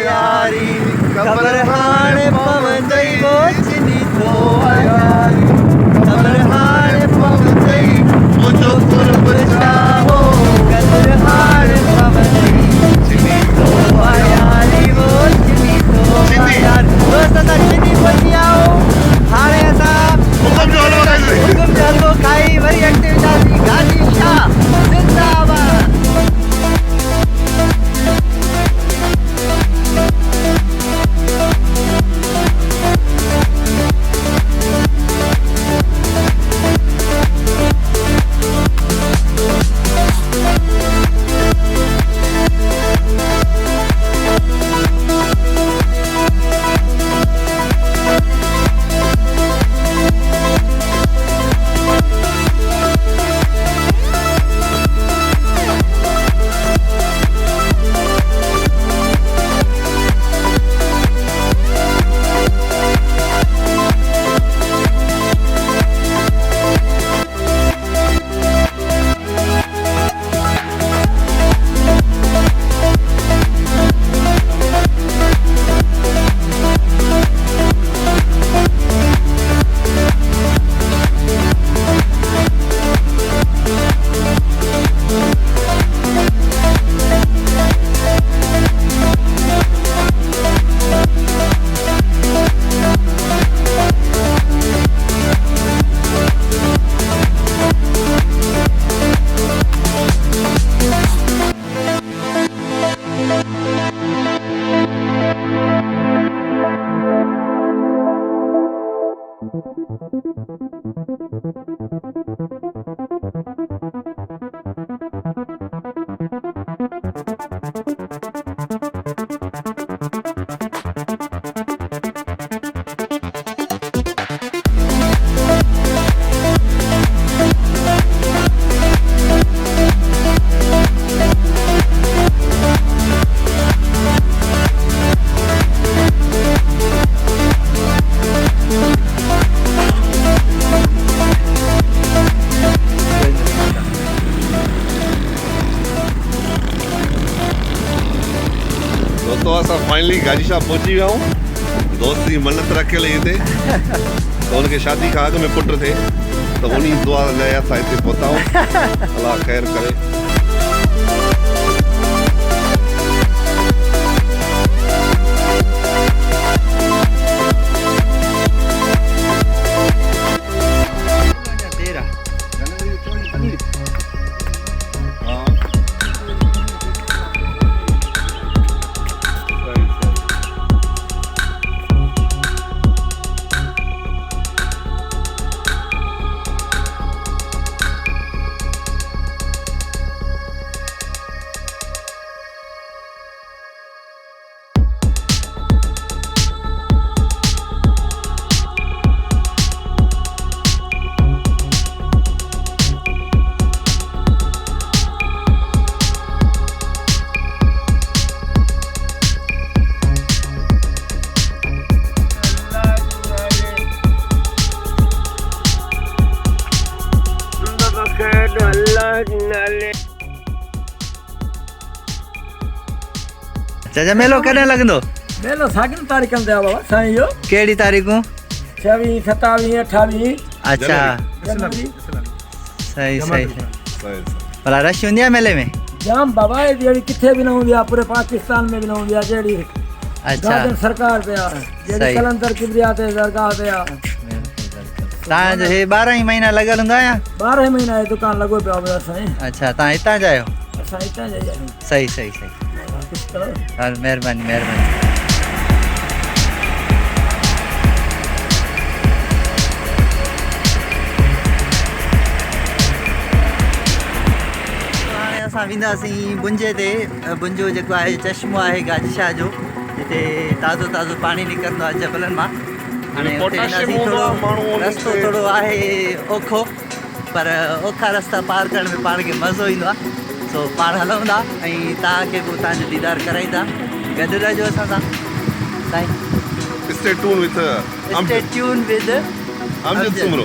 यारी कबर हाणे पवंदई वो चिनी तो यारी कबर हाणे पवंदई मुंहिंजो कुर्ब छाहो कबर हाणे पवंदई चिनी तो यारी वो चिनी तो यारी दोस्त असां चिनी पहुची आओ हाणे असां हुकुम जो हलवो खाई वरी अॻिते वेंदासीं गाजी शाह जिंदाबाद। फाइनली गाजी शाह पहुंची विया हूँ। दोस्त जी मन्नत रखियल हुई हिते तो उनखे शादी खां अॻु में पुट थिए तो उन्ही दुआ लाइ असां हिते पहुता आहियूं। अलाह ख़ैर करे। चाचा मेलो कॾहिं लॻंदो? मेलो साॻियुनि तारीख़नि ते आहे बाबा साईं जो। कहिड़ी तारीख़ूं? 26, 27, 28। अच्छा जनवरी। सही सही भला रश हूंदी आहे मेले में? जाम बाबा जहिड़ी किथे बि न हूंदी आहे, पूरे पाकिस्तान में बि न हूंदी आहे जहिड़ी। अच्छा सरकार ते आहे, जहिड़ी कलंदर किबरिया ते दरगाह ते आहे। तव्हांजो हे 12 ई महीना लॻल हूंदा या? 12 ई महीना जो दुकान लॻो पियो आहे साईं। अच्छा तव्हां हितां जा आहियो? असां हितां जा आहियूं। सही सही सही हल महिरबानी महिरबानी। हाणे असां वेंदासीं बुंजे ते। बुंजो जेको आहे चश्मो आहे गाजी शाह जो, हिते ताज़ो ताज़ो पाणी निकिरंदो आहे जबलनि मां। हाणे हुते वेंदासीं। थोरो रस्तो थोरो आहे ओखो, पर ओखा रस्ता पार करण में पाण खे मज़ो ईंदो आहे। सो पाण हलूं था ऐं तव्हांखे बि तव्हांजो दीदार कराईंदा। गॾु रहिजो असां सां Sai. Stay tuned with Stay tuned with Amjad Sumro.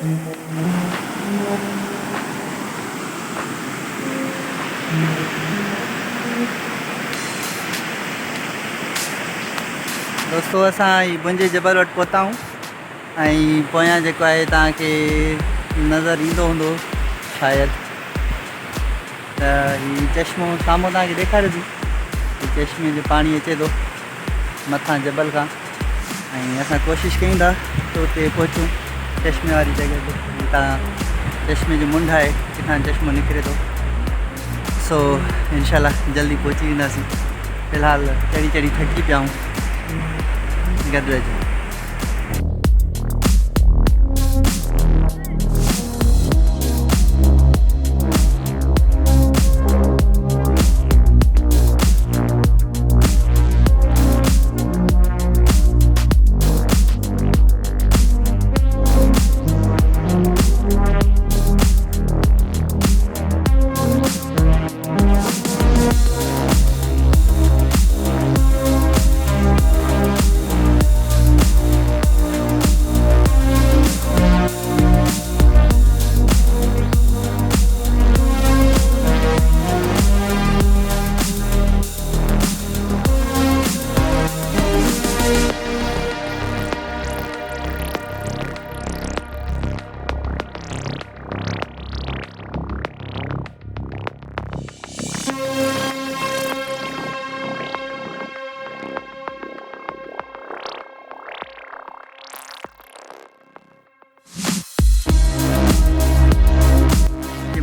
दोस्तों असां बुंजे जबल वटि पहुता आहियूं ऐं पोयां जेको आहे तव्हांखे नज़र ईंदो हूंदो शायदि त हीउ चश्मो साम्हूं तव्हांखे ॾेखारे थी हीउ चश्मे जो पाणी अचे थो मथां जबल खां ऐं असां कोशिशि कयूं था त उते पहुचूं चश्मे वारी जॻह ते हितां चश्मे जो मुंड आहे किथां चश्मो निकिरे थो सो इनशाला जल्दी पहुची वेंदासीं फ़िलहाल चढ़ी चढ़ी थकी पिया आहियूं गॾु रहजो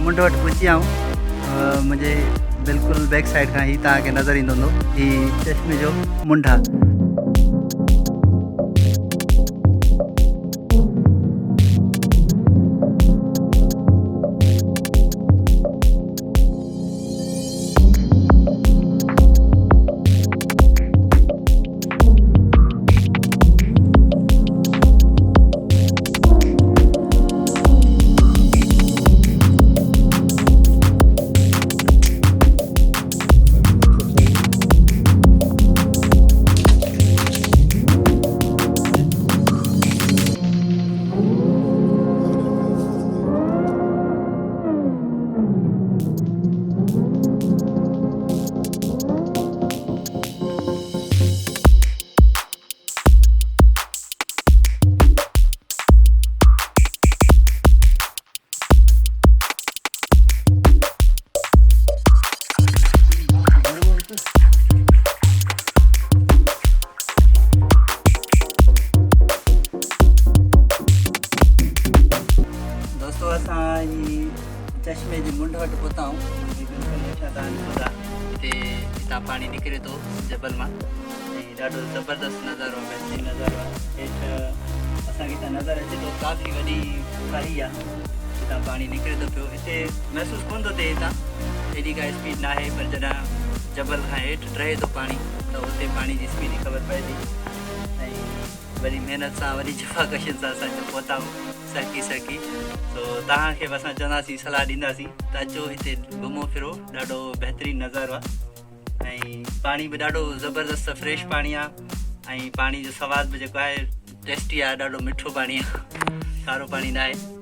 मुंड वटि पहुची आऊं मुंहिंजे बिल्कुलु बैक साइड खां हीउ तव्हांखे नज़र ईंदो हूंदो हीउ चश्मे जो मुंड आहे चश्मे जे मुंड वटि पहुता आहियूं बिल्कुलु हेठां तव्हां ॾिसो था हिते हितां पाणी निकिरे थो जबल मां ऐं ॾाढो ज़बरदस्त नज़ारो आहे बहितरीनु नज़ारो आहे हेठि असांखे हितां नज़र अचे थो काफ़ी वॾी खाई आहे हितां पाणी निकिरे थो पियो हिते महसूसु कोन थो थिए हितां हेॾी का स्पीड न आहे पर जॾहिं जबल खां हेठि रहे थो पाणी त हुते पाणी जी स्पीड ख़बर पए थी ऐं वरी महिनत सां वरी जफ़ाकशियुनि सां असां पहुता आहियूं सरकी सो तव्हांखे बि असां चवंदासीं सलाह ॾींदासीं त अचो हिते घुमो फिरो ॾाढो बहितरीनु नज़ारो आहे ऐं पाणी बि ॾाढो ज़बरदस्त फ्रेश पाणी आहे ऐं पाणी जो सवादु बि जेको आहे टेस्टी आहे ॾाढो मिठो पाणी आहे खारो पाणी न आहे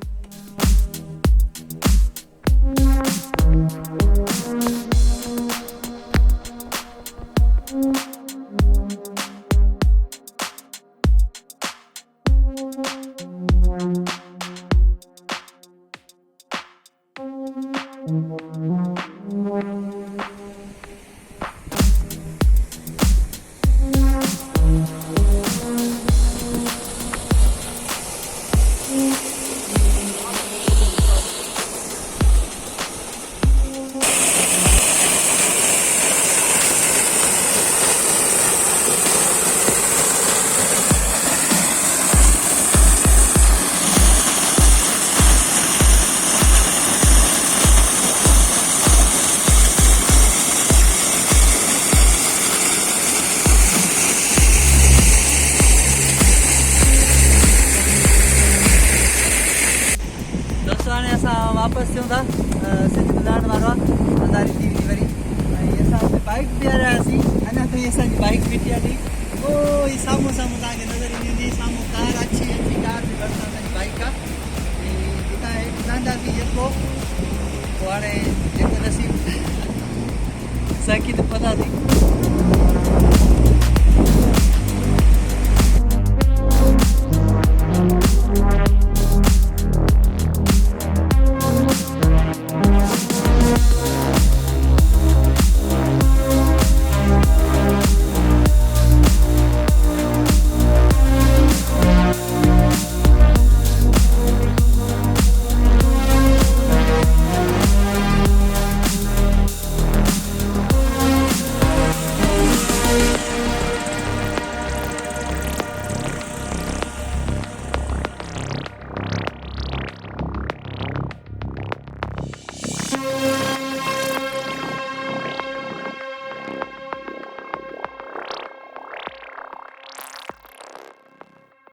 वापस थियूं था सिंध गुज़ारण वारो आहे अंधारी थी वई वरी ऐं असां बाइक ते रहियासीं अञा ताईं असांजी बाइक बीठी आहे पोइ साम्हूं साम्हूं तव्हांखे नज़र ईंदी साम्हूं कार अची कार जे भरिसां असांजी बाइक आहे ऐं हाणे जेको नसीब असांखे त पता थी